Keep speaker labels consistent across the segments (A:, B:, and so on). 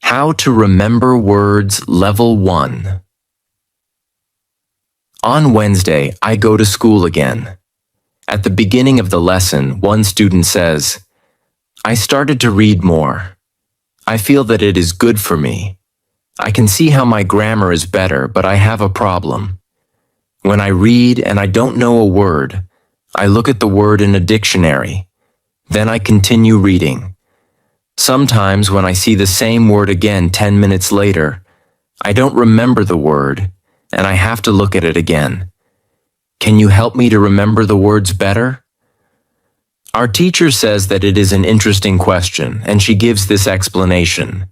A: How to remember words Level 1. On Wednesday, I go to school again. At the beginning of the lesson, one student says, "I started to read more. I feel that it is good for me. I can see how my grammar is better, but I have a problem. When I read and I don't know a word, I look at the word in a dictionary. Then I continue reading. Sometimes when I see the same word again 10 minutes later, I don't remember the word, and I have to look at it again. Can you help me to remember the words better?" Our teacher says that it is an interesting question, and she gives this explanation.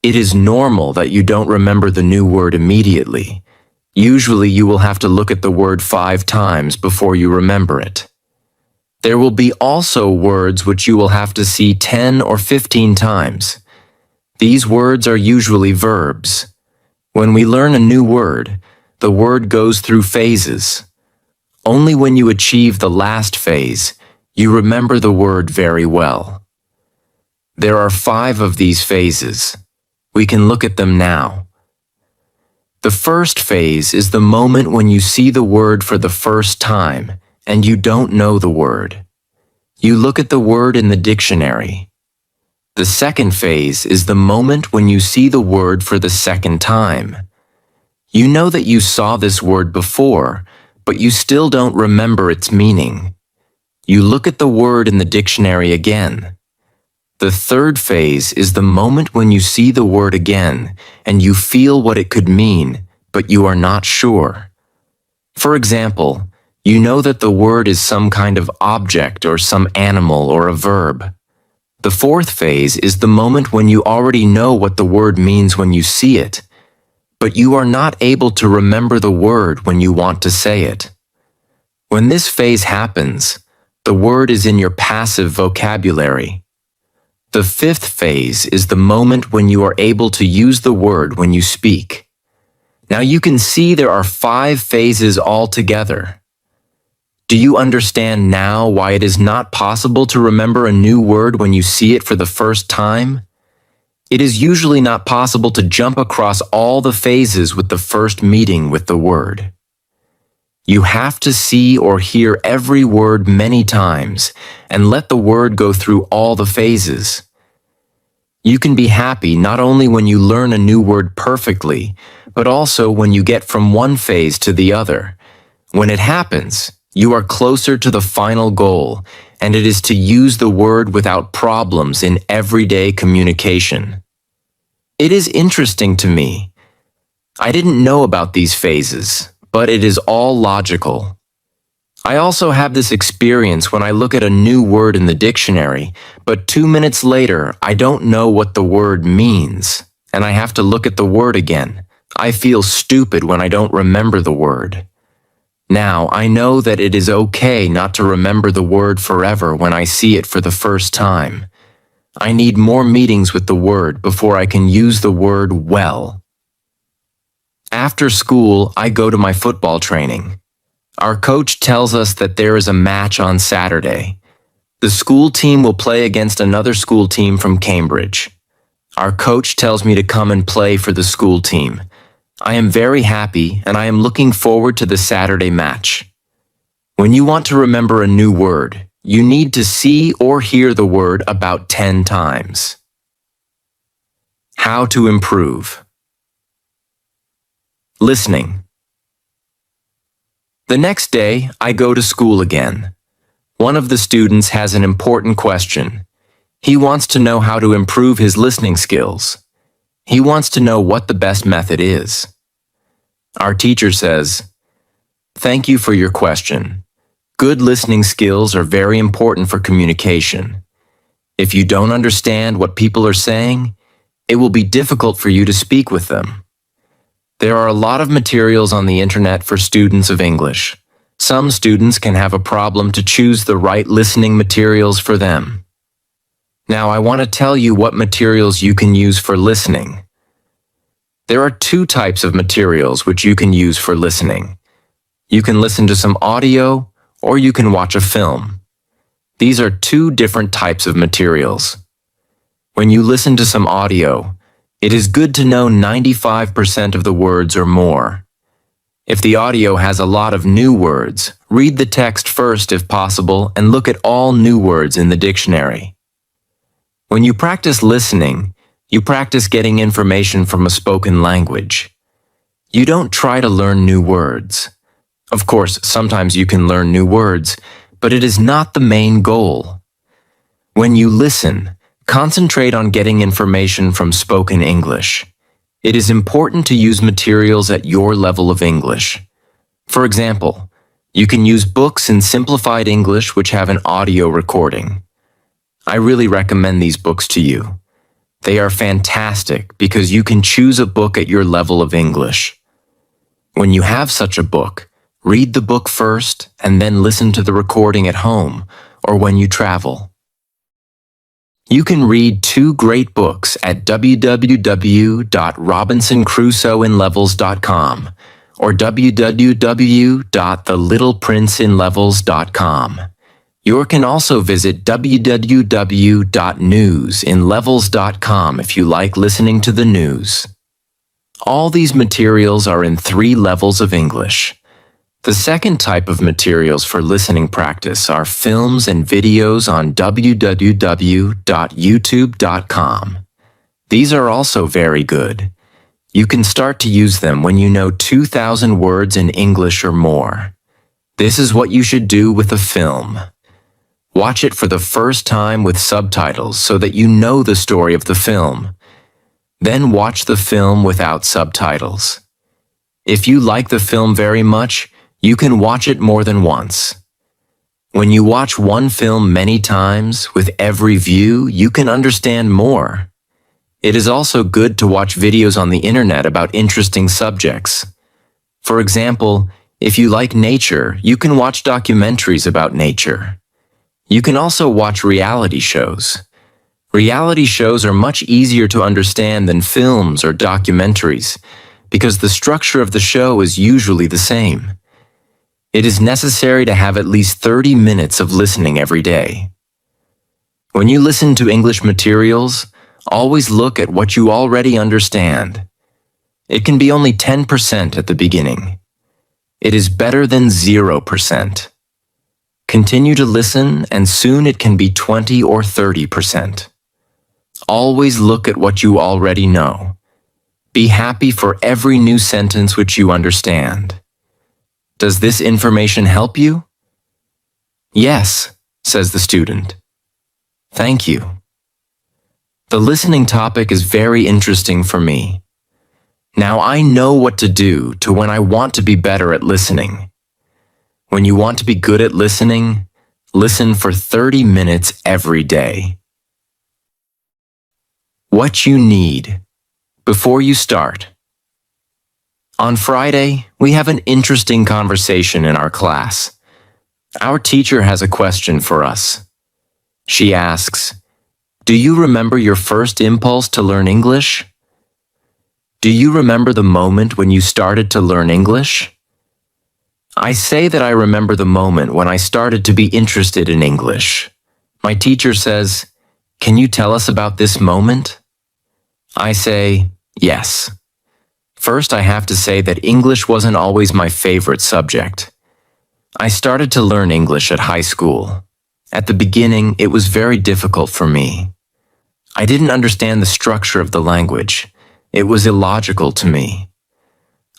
A: It is normal that you don't remember the new word immediately. Usually you will have to look at the word 5 times before you remember it. There will be also words which you will have to see 10 or 15 times. These words are usually verbs. When we learn a new word, the word goes through phases. Only when you achieve the last phase, you remember the word very well. There are 5 of these phases. We can look at them now. The first phase is the moment when you see the word for the first time and you don't know the word. You look at the word in the dictionary. The second phase is the moment when you see the word for the second time. You know that you saw this word before, but you still don't remember its meaning. You look at the word in the dictionary again. The third phase is the moment when you see the word again and you feel what it could mean, but you are not sure. For example, you know that the word is some kind of object or some animal or a verb. The fourth phase is the moment when you already know what the word means when you see it, but you are not able to remember the word when you want to say it. When this phase happens, the word is in your passive vocabulary. The fifth phase is the moment when you are able to use the word when you speak. Now you can see there are 5 phases altogether. Do you understand now why it is not possible to remember a new word when you see it for the first time? It is usually not possible to jump across all the phases with the first meeting with the word. You have to see or hear every word many times and let the word go through all the phases. You can be happy not only when you learn a new word perfectly, but also when you get from one phase to the other. When it happens, you are closer to the final goal, and it is to use the word without problems in everyday communication. It is interesting to me. I didn't know about these phases, but it is all logical. I also have this experience when I look at a new word in the dictionary, but 2 minutes later I don't know what the word means, and I have to look at the word again. I feel stupid when I don't remember the word. Now I know that it is okay not to remember the word forever when I see it for the first time. I need more meetings with the word before I can use the word well. After school, I go to my football training. Our coach tells us that there is a match on Saturday. The school team will play against another school team from Cambridge. Our coach tells me to come and play for the school team. I am very happy and I am looking forward to the Saturday match. When you want to remember a new word, you need to see or hear the word about 10 times. How to improve. Listening. The next day, I go to school again. One of the students has an important question. He wants to know how to improve his listening skills. He wants to know what the best method is. Our teacher says, "Thank you for your question. Good listening skills are very important for communication. If you don't understand what people are saying, it will be difficult for you to speak with them. There are a lot of materials on the internet for students of English. Some students can have a problem to choose the right listening materials for them. Now I want to tell you what materials you can use for listening. There are 2 types of materials which you can use for listening. You can listen to some audio, or you can watch a film. These are 2 different types of materials. When you listen to some audio, It is good to know 95% of the words or more. If the audio has a lot of new words, read the text first if possible and look at all new words in the dictionary. When you practice listening, you practice getting information from a spoken language. You don't try to learn new words. Of course, sometimes you can learn new words, but it is not the main goal. When you listen, concentrate on getting information from spoken English. It is important to use materials at your level of English. For example, you can use books in simplified English which have an audio recording. I really recommend these books to you. They are fantastic because you can choose a book at your level of English. When you have such a book, read the book first and then listen to the recording at home or when you travel. You can read two great books at www.robinsoncrusoeinlevels.com or www.thelittleprinceinlevels.com. You can also visit www.newsinlevels.com if you like listening to the news. All these materials are in 3 levels of English. The second type of materials for listening practice are films and videos on www.youtube.com. These are also very good. You can start to use them when you know 2,000 words in English or more. This is what you should do with a film. Watch it for the first time with subtitles so that you know the story of the film. Then watch the film without subtitles. If you like the film very much, you can watch it more than once. When you watch one film many times, with every view, you can understand more. It is also good to watch videos on the internet about interesting subjects. For example, if you like nature, you can watch documentaries about nature. You can also watch reality shows. Reality shows are much easier to understand than films or documentaries because the structure of the show is usually the same. It is necessary to have at least 30 minutes of listening every day. When you listen to English materials, always look at what you already understand. It can be only 10% at the beginning. It is better than 0%. Continue to listen and soon it can be 20 or 30%. Always look at what you already know. Be happy for every new sentence which you understand. Does this information help you? Yes, says the student. Thank you. The listening topic is very interesting for me. Now I know what to do to when I want to be better at listening. When you want to be good at listening, listen for 30 minutes every day. What you need before you start. On Friday, we have an interesting conversation in our class. Our teacher has a question for us. She asks, "Do you remember your first impulse to learn English? Do you remember the moment when you started to learn English?" I say that I remember the moment when I started to be interested in English. My teacher says, "Can you tell us about this moment?" I say, yes. First, I have to say that English wasn't always my favorite subject. I started to learn English at high school. At the beginning, it was very difficult for me. I didn't understand the structure of the language. It was illogical to me.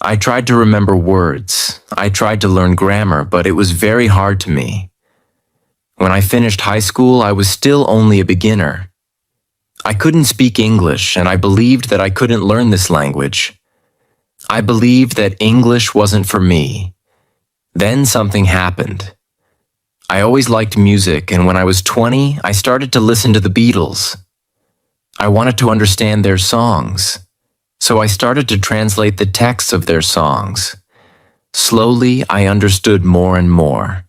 A: I tried to remember words. I tried to learn grammar, but it was very hard to me. When I finished high school, I was still only a beginner. I couldn't speak English, and I believed that I couldn't learn this language. I believed that English wasn't for me. Then something happened. I always liked music, and when I was 20, I started to listen to the Beatles. I wanted to understand their songs, so I started to translate the texts of their songs. Slowly, I understood more and more.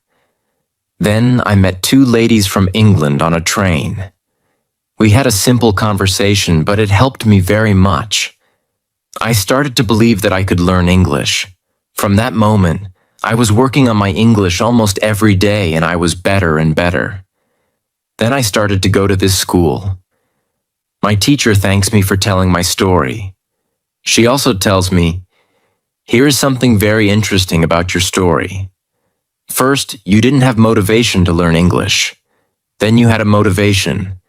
A: Then I met 2 ladies from England on a train. We had a simple conversation, but it helped me very much. I started to believe that I could learn English. From that moment, I was working on my English almost every day and I was better and better. Then I started to go to this school. My teacher thanks me for telling my story. She also tells me, "Here is something very interesting about your story. First, you didn't have motivation to learn English. Then you had a motivation.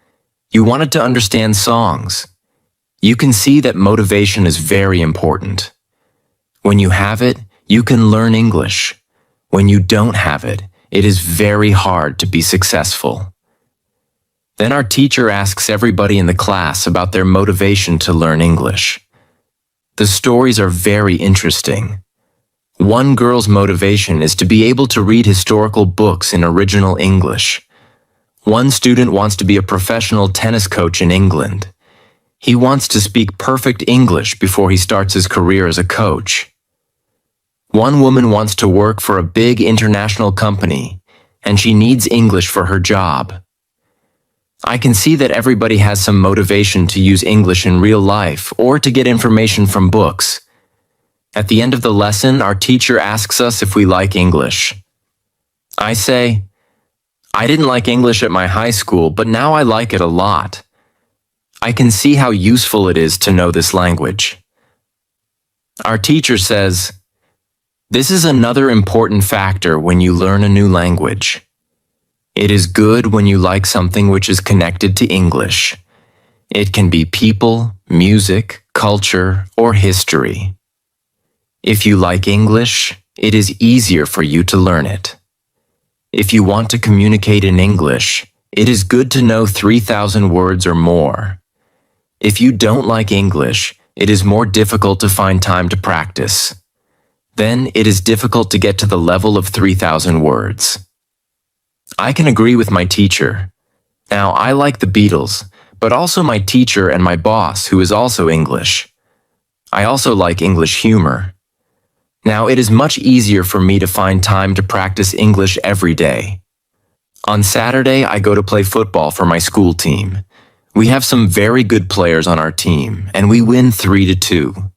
A: You wanted to understand songs. You can see that motivation is very important. When you have it, you can learn English. When you don't have it, it is very hard to be successful." Then our teacher asks everybody in the class about their motivation to learn English. The stories are very interesting. One girl's motivation is to be able to read historical books in original English. One student wants to be a professional tennis coach in England. He wants to speak perfect English before he starts his career as a coach. One woman wants to work for a big international company, and she needs English for her job. I can see that everybody has some motivation to use English in real life or to get information from books. At the end of the lesson, our teacher asks us if we like English. I say, "I didn't like English at my high school, but now I like it a lot. I can see how useful it is to know this language." Our teacher says, "This is another important factor when you learn a new language. It is good when you like something which is connected to English. It can be people, music, culture, or history. If you like English, it is easier for you to learn it. If you want to communicate in English, it is good to know 3,000 words or more. If you don't like English, it is more difficult to find time to practice. Then it is difficult to get to the level of 3,000 words." I can agree with my teacher. Now, I like the Beatles, but also my teacher and my boss, who is also English. I also like English humor. Now, it is much easier for me to find time to practice English every day. On Saturday, I go to play football for my school team. We have some very good players on our team, and we win 3-2.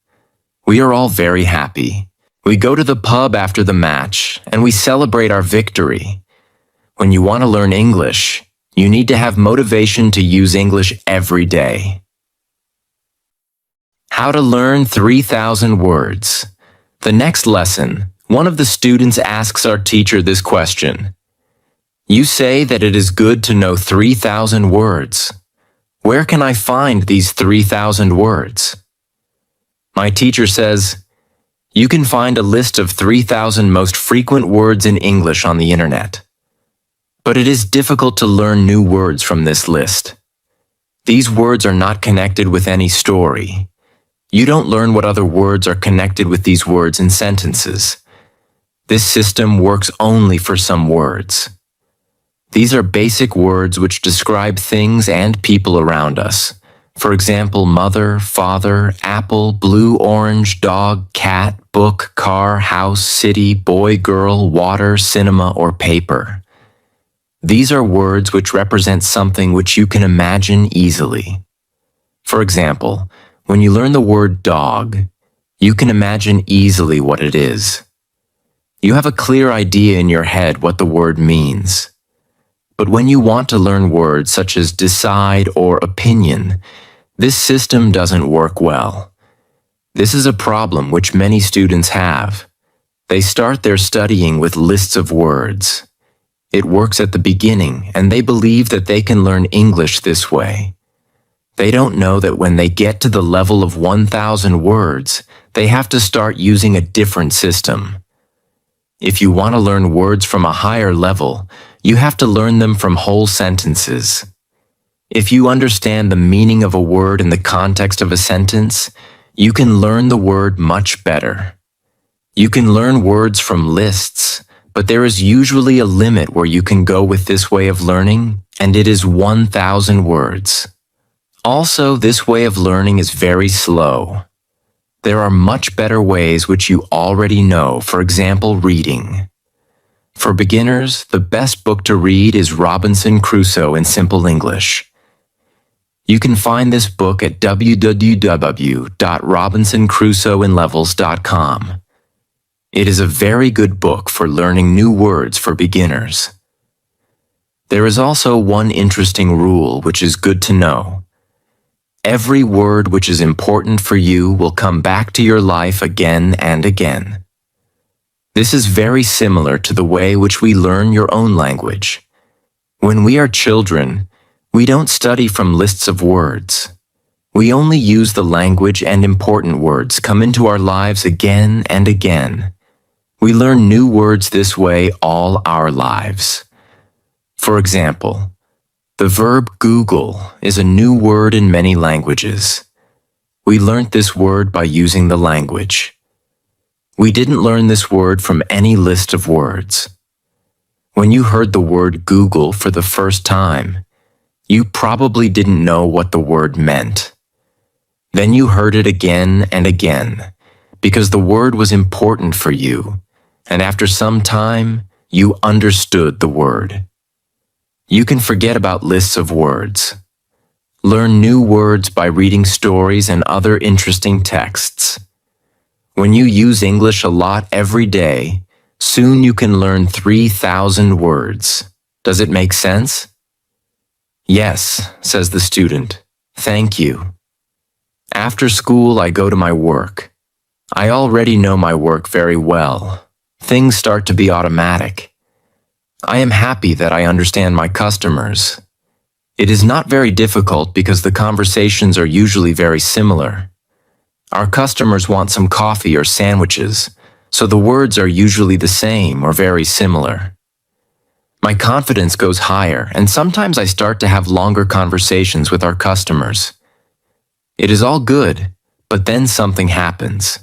A: We are all very happy. We go to the pub after the match, and we celebrate our victory. When you want to learn English, you need to have motivation to use English every day. How to learn 3,000 words. The next lesson, one of the students asks our teacher this question. "You say that it is good to know 3,000 words. Where can I find these 3,000 words?" My teacher says, "You can find a list of 3,000 most frequent words in English on the internet. But it is difficult to learn new words from this list. These words are not connected with any story. You don't learn what other words are connected with these words in sentences. This system works only for some words. These are basic words which describe things and people around us. For example, mother, father, apple, blue, orange, dog, cat, book, car, house, city, boy, girl, water, cinema, or paper. These are words which represent something which you can imagine easily. For example, when you learn the word dog, you can imagine easily what it is. You have a clear idea in your head what the word means. But when you want to learn words such as decide or opinion, this system doesn't work well. This is a problem which many students have. They start their studying with lists of words. It works at the beginning, and they believe that they can learn English this way. They don't know that when they get to the level of 1,000 words, they have to start using a different system. If you want to learn words from a higher level, you have to learn them from whole sentences. If you understand the meaning of a word in the context of a sentence, you can learn the word much better. You can learn words from lists, but there is usually a limit where you can go with this way of learning, and it is 1,000 words. Also, this way of learning is very slow. There are much better ways which you already know, for example, reading. For beginners, the best book to read is Robinson Crusoe in Simple English. You can find this book at www.robinsoncrusoeinlevels.com. It is a very good book for learning new words for beginners. There is also one interesting rule which is good to know. Every word which is important for you will come back to your life again and again. This is very similar to the way which we learn your own language. When we are children, we don't study from lists of words. We only use the language, and important words come into our lives again and again. We learn new words this way all our lives. For example, the verb Google is a new word in many languages. We learnt this word by using the language. We didn't learn this word from any list of words. When you heard the word Google for the first time, you probably didn't know what the word meant. Then you heard it again and again, because the word was important for you, and after some time, you understood the word. You can forget about lists of words. Learn new words by reading stories and other interesting texts. When you use English a lot every day, soon you can learn 3,000 words. Does it make sense? Yes, says the student. Thank you. After school, I go to my work. I already know my work very well. Things start to be automatic. I am happy that I understand my customers. It is not very difficult because the conversations are usually very similar. Our customers want some coffee or sandwiches, so the words are usually the same or very similar. My confidence goes higher, and sometimes I start to have longer conversations with our customers. It is all good, but then something happens.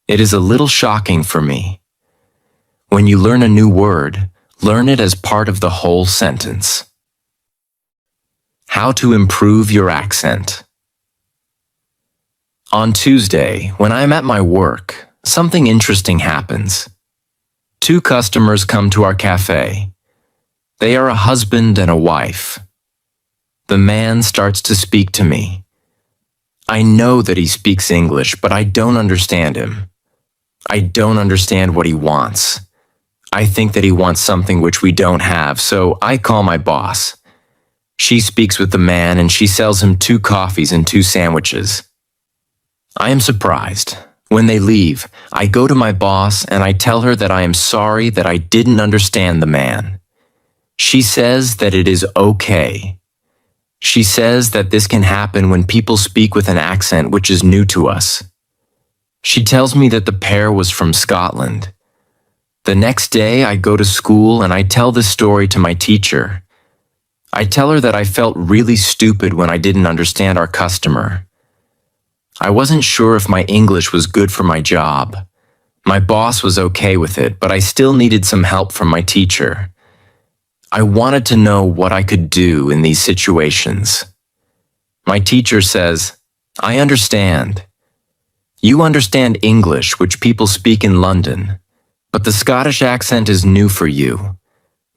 A: It is a little shocking for me. When you learn a new word, learn it as part of the whole sentence. How to improve your accent. On Tuesday, when I am at my work, something interesting happens. 2 customers come to our cafe. They are a husband and a wife. The man starts to speak to me. I know that he speaks English, but I don't understand him. I don't understand what he wants. I think that he wants something which we don't have, so I call my boss. She speaks with the man and she sells him 2 coffees and 2 sandwiches. I am surprised. When they leave, I go to my boss and I tell her that I am sorry that I didn't understand the man. She says that it is okay. She says that this can happen when people speak with an accent which is new to us. She tells me that the pair was from Scotland. The next day, I go to school and I tell this story to my teacher. I tell her that I felt really stupid when I didn't understand our customer. I wasn't sure if my English was good for my job. My boss was okay with it, but I still needed some help from my teacher. I wanted to know what I could do in these situations. My teacher says, I understand. You understand English, which people speak in London. But the Scottish accent is new for you.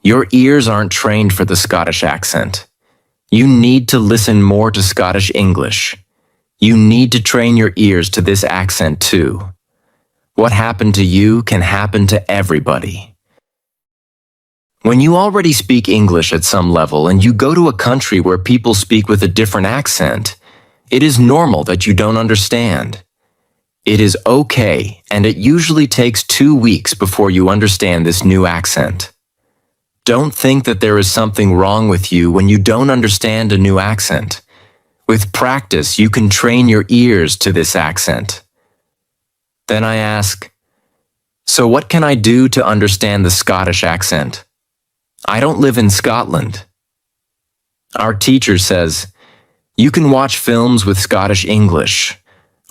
A: Your ears aren't trained for the Scottish accent. You need to listen more to Scottish English. You need to train your ears to this accent too. What happened to you can happen to everybody. When you already speak English at some level and you go to a country where people speak with a different accent, it is normal that you don't understand. It is okay, and it usually takes 2 weeks before you understand this new accent. Don't think that there is something wrong with you when you don't understand a new accent. With practice, you can train your ears to this accent. Then I ask, so what can I do to understand the Scottish accent? I don't live in Scotland. Our teacher says, you can watch films with Scottish English.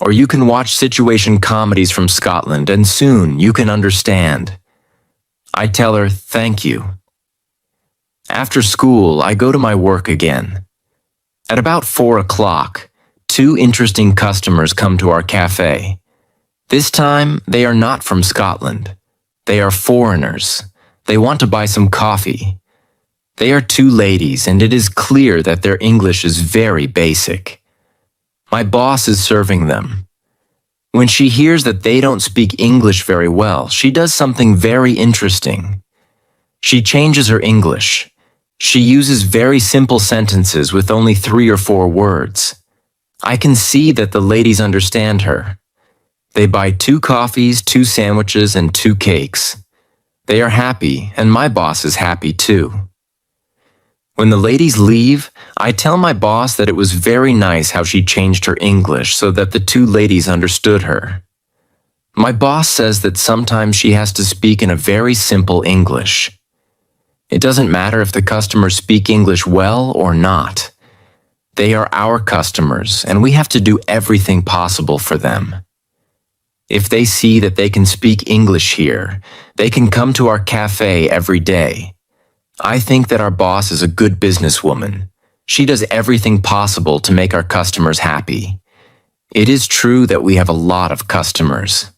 A: Or you can watch situation comedies from Scotland and soon you can understand. I tell her, thank you. After school, I go to my work again. At about 4 o'clock, 2 interesting customers come to our cafe. This time, they are not from Scotland. They are foreigners. They want to buy some coffee. They are 2 ladies, and it is clear that their English is very basic. My boss is serving them. When she hears that they don't speak English very well, she does something very interesting. She changes her English. She uses very simple sentences with only 3 or 4 words. I can see that the ladies understand her. They buy 2 coffees, 2 sandwiches, and 2 cakes. They are happy, and my boss is happy too. When the ladies leave, I tell my boss that it was very nice how she changed her English so that the 2 ladies understood her. My boss says that sometimes she has to speak in a very simple English. It doesn't matter if the customers speak English well or not. They are our customers, and we have to do everything possible for them. If they see that they can speak English here, they can come to our cafe every day. I think that our boss is a good businesswoman. She does everything possible to make our customers happy. It is true that we have a lot of customers.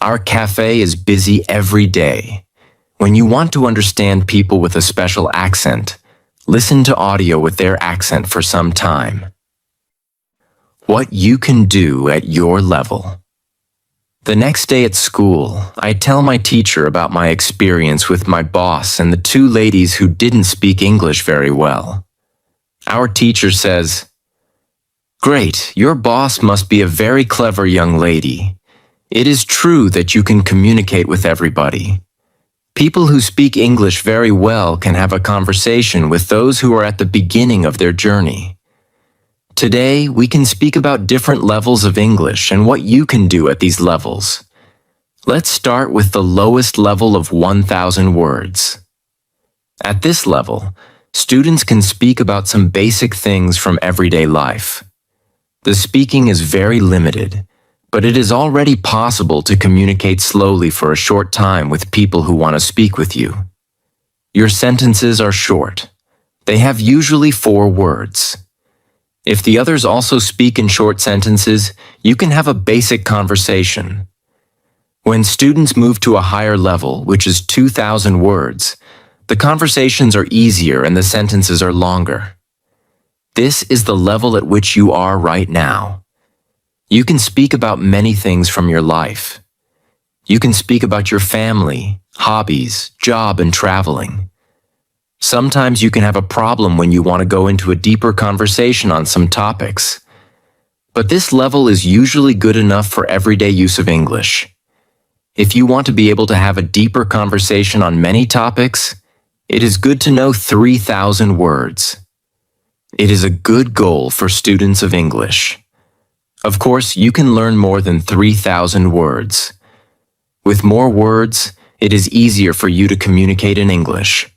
A: Our cafe is busy every day. When you want to understand people with a special accent, listen to audio with their accent for some time. What you can do at your level. The next day at school, I tell my teacher about my experience with my boss and the 2 ladies who didn't speak English very well. Our teacher says, "Great, your boss must be a very clever young lady. It is true that you can communicate with everybody. People who speak English very well can have a conversation with those who are at the beginning of their journey. Today, we can speak about different levels of English and what you can do at these levels. Let's start with the lowest level of 1,000 words. At this level, students can speak about some basic things from everyday life. The speaking is very limited, but it is already possible to communicate slowly for a short time with people who want to speak with you. Your sentences are short. They have usually 4 words. If the others also speak in short sentences, you can have a basic conversation. When students move to a higher level, which is 2,000 words, the conversations are easier and the sentences are longer. This is the level at which you are right now. You can speak about many things from your life. You can speak about your family, hobbies, job, and traveling. Sometimes you can have a problem when you want to go into a deeper conversation on some topics. But this level is usually good enough for everyday use of English. If you want to be able to have a deeper conversation on many topics, it is good to know 3,000 words. It is a good goal for students of English. Of course, you can learn more than 3,000 words. With more words, it is easier for you to communicate in English.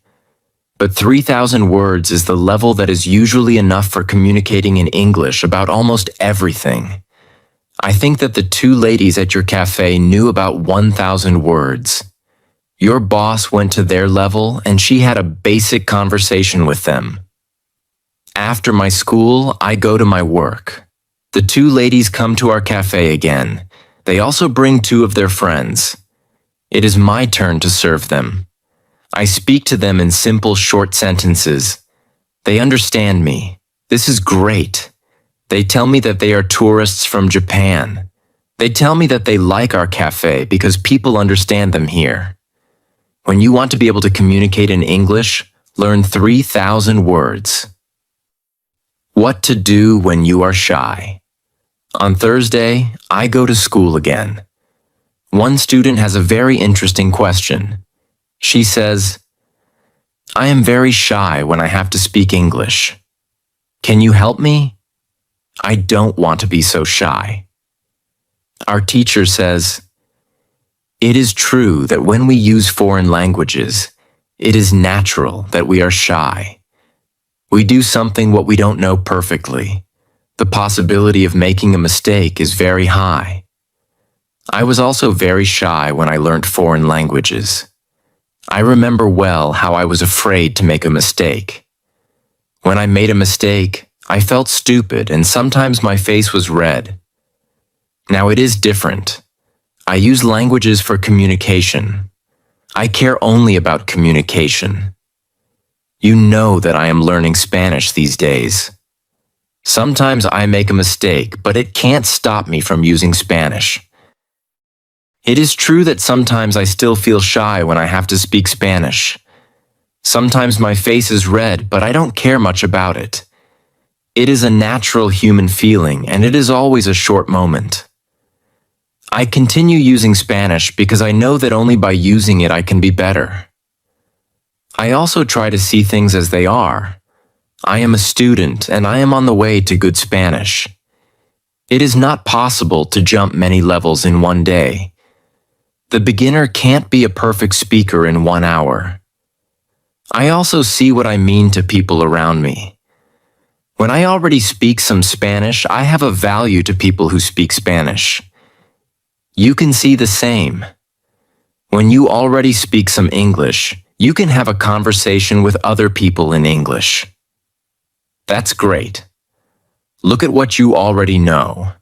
A: But 3,000 words is the level that is usually enough for communicating in English about almost everything. I think that the 2 ladies at your cafe knew about 1,000 words. Your boss went to their level and she had a basic conversation with them. After my school, I go to my work. The 2 ladies come to our cafe again. They also bring 2 of their friends. It is my turn to serve them. I speak to them in simple, short sentences. They understand me. This is great. They tell me that they are tourists from Japan. They tell me that they like our cafe because people understand them here. When you want to be able to communicate in English, learn 3,000 words. What to do when you are shy. On Thursday, I go to school again. One student has a very interesting question. She says, "I am very shy when I have to speak English. Can you help me? I don't want to be so shy." Our teacher says, "It is true that when we use foreign languages, it is natural that we are shy. We do something what we don't know perfectly. The possibility of making a mistake is very high. I was also very shy when I learned foreign languages. I remember well how I was afraid to make a mistake. When I made a mistake, I felt stupid and sometimes my face was red. Now it is different. I use languages for communication. I care only about communication. You know that I am learning Spanish these days. Sometimes I make a mistake, but it can't stop me from using Spanish. It is true that sometimes I still feel shy when I have to speak Spanish. Sometimes my face is red, but I don't care much about it. It is a natural human feeling, and it is always a short moment. I continue using Spanish because I know that only by using it I can be better. I also try to see things as they are. I am a student, and I am on the way to good Spanish. It is not possible to jump many levels in one day. The beginner can't be a perfect speaker in 1 hour. I also see what I mean to people around me. When I already speak some Spanish, I have a value to people who speak Spanish. You can see the same. When you already speak some English, you can have a conversation with other people in English. That's great. Look at what you already know.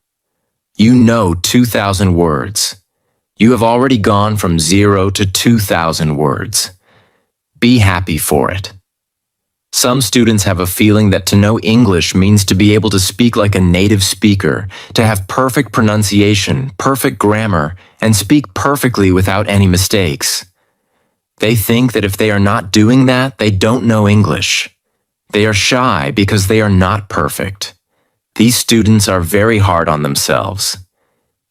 A: You know 2,000 words. You have already gone from 0 to 2,000 words. Be happy for it. Some students have a feeling that to know English means to be able to speak like a native speaker, to have perfect pronunciation, perfect grammar, and speak perfectly without any mistakes. They think that if they are not doing that, they don't know English. They are shy because they are not perfect. These students are very hard on themselves.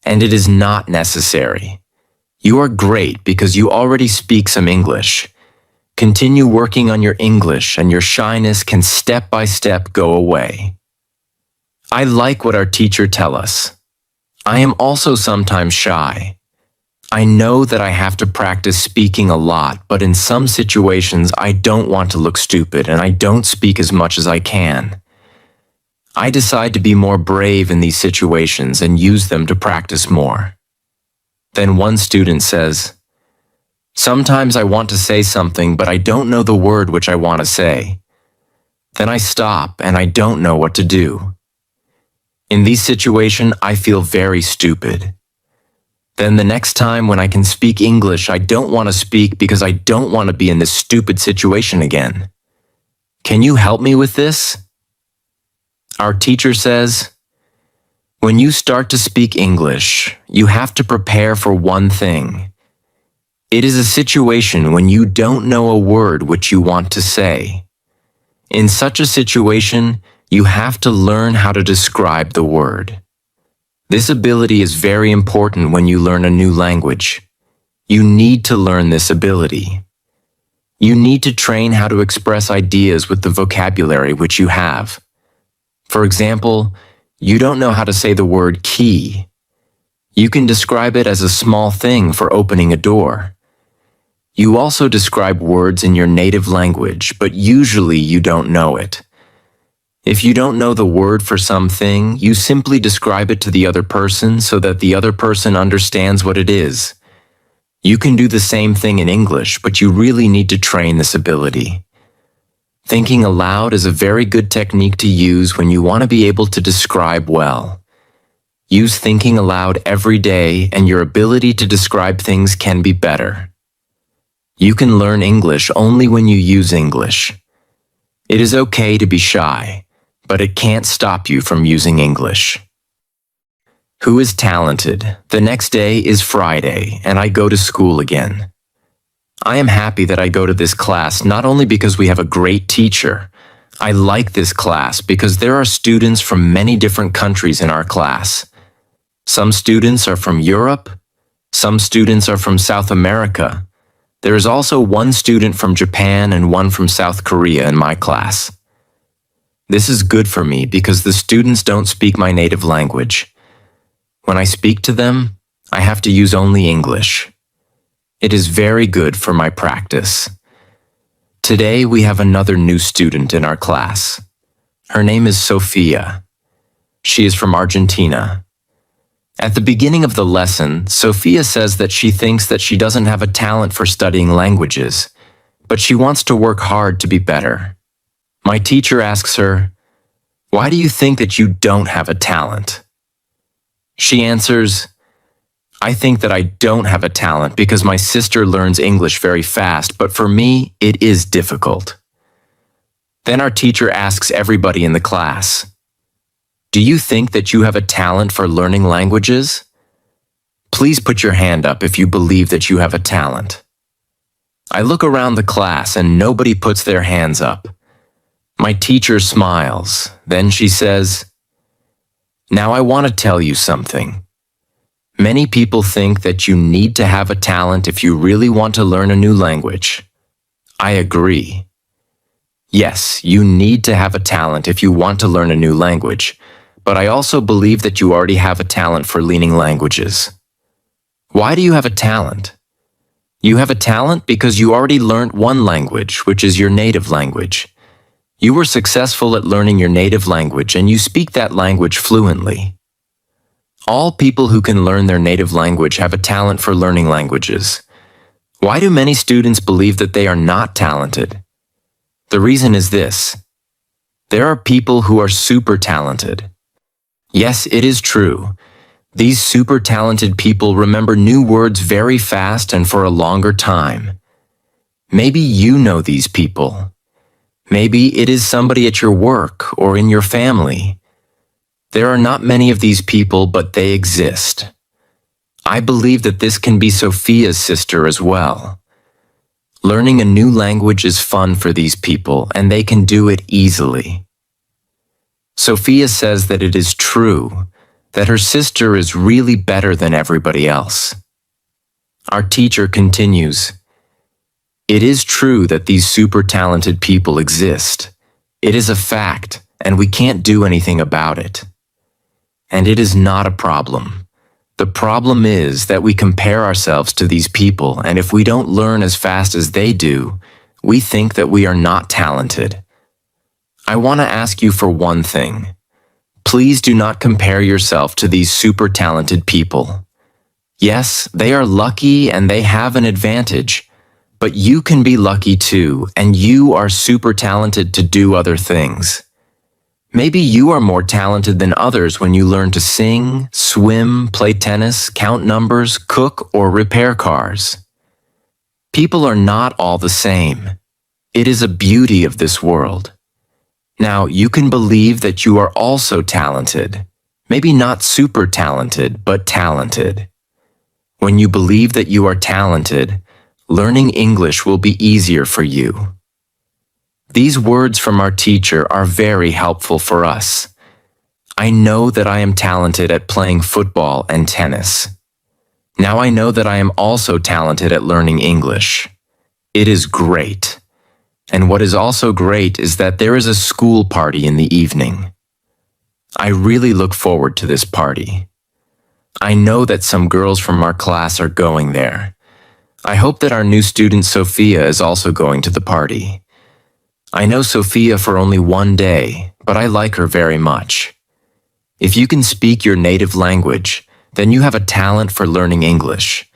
A: And it is not necessary. You are great because you already speak some English. Continue working on your English and your shyness can step by step go away. I like what our teacher tells us. I am also sometimes shy. I know that I have to practice speaking a lot, but in some situations I don't want to look stupid and I don't speak as much as I can. I decide to be more brave in these situations and use them to practice more. Then one student says, "Sometimes I want to say something, but I don't know the word which I want to say. Then I stop and I don't know what to do. In these situations, I feel very stupid. Then the next time when I can speak English, I don't want to speak because I don't want to be in this stupid situation again. Can you help me with this?" Our teacher says, "When you start to speak English, you have to prepare for one thing. It is a situation when you don't know a word which you want to say. In such a situation, you have to learn how to describe the word. This ability is very important when you learn a new language. You need to learn this ability. You need to train how to express ideas with the vocabulary which you have. For example, you don't know how to say the word key. You can describe it as a small thing for opening a door. You also describe words in your native language, but usually you don't know it. If you don't know the word for something, you simply describe it to the other person so that the other person understands what it is. You can do the same thing in English, but you really need to train this ability. Thinking aloud is a very good technique to use when you want to be able to describe well. Use thinking aloud every day and your ability to describe things can be better. You can learn English only when you use English. It is okay to be shy, but it can't stop you from using English. Who is talented? The next day is Friday, and I go to school again. I am happy that I go to this class not only because we have a great teacher. I like this class because there are students from many different countries in our class. Some students are from Europe. Some students are from South America. There is also one student from Japan and one from South Korea in my class. This is good for me because the students don't speak my native language. When I speak to them, I have to use only English. It is very good for my practice. Today we have another new student in our class. Her name is Sophia. She is from Argentina. At the beginning of the lesson, Sophia says that she thinks that she doesn't have a talent for studying languages, but she wants to work hard to be better. My teacher asks her, "Why do you think that you don't have a talent?" She answers, "I think that I don't have a talent because my sister learns English very fast, but for me, it is difficult." Then our teacher asks everybody in the class, "Do you think that you have a talent for learning languages? Please put your hand up if you believe that you have a talent." I look around the class and nobody puts their hands up. My teacher smiles. Then she says, "Now I want to tell you something. Many people think that you need to have a talent if you really want to learn a new language. I agree. Yes, you need to have a talent if you want to learn a new language, but I also believe that you already have a talent for learning languages. Why do you have a talent? You have a talent because you already learned one language, which is your native language. You were successful at learning your native language and you speak that language fluently. All people who can learn their native language have a talent for learning languages. Why do many students believe that they are not talented? The reason is this. There are people who are super talented. Yes, it is true. These super talented people remember new words very fast and for a longer time. Maybe you know these people. Maybe it is somebody at your work or in your family. There are not many of these people, but they exist. I believe that this can be Sophia's sister as well. Learning a new language is fun for these people, and they can do it easily. Sophia says that it is true, that her sister is really better than everybody else. Our teacher continues, "It is true that these super talented people exist. It is a fact, and we can't do anything about it. And it is not a problem. The problem is that we compare ourselves to these people, and if we don't learn as fast as they do, we think that we are not talented. I want to ask you for one thing. Please do not compare yourself to these super talented people. Yes, they are lucky and they have an advantage, but you can be lucky too, and you are super talented to do other things. Maybe you are more talented than others when you learn to sing, swim, play tennis, count numbers, cook, or repair cars. People are not all the same. It is a beauty of this world. Now, you can believe that you are also talented. Maybe not super talented, but talented. When you believe that you are talented, learning English will be easier for you. These words from our teacher are very helpful for us. I know that I am talented at playing football and tennis. Now I know that I am also talented at learning English. It is great. And what is also great is that there is a school party in the evening. I really look forward to this party. I know that some girls from our class are going there. I hope that our new student Sophia is also going to the party. I know Sophia for only one day, but I like her very much. If you can speak your native language, then you have a talent for learning English.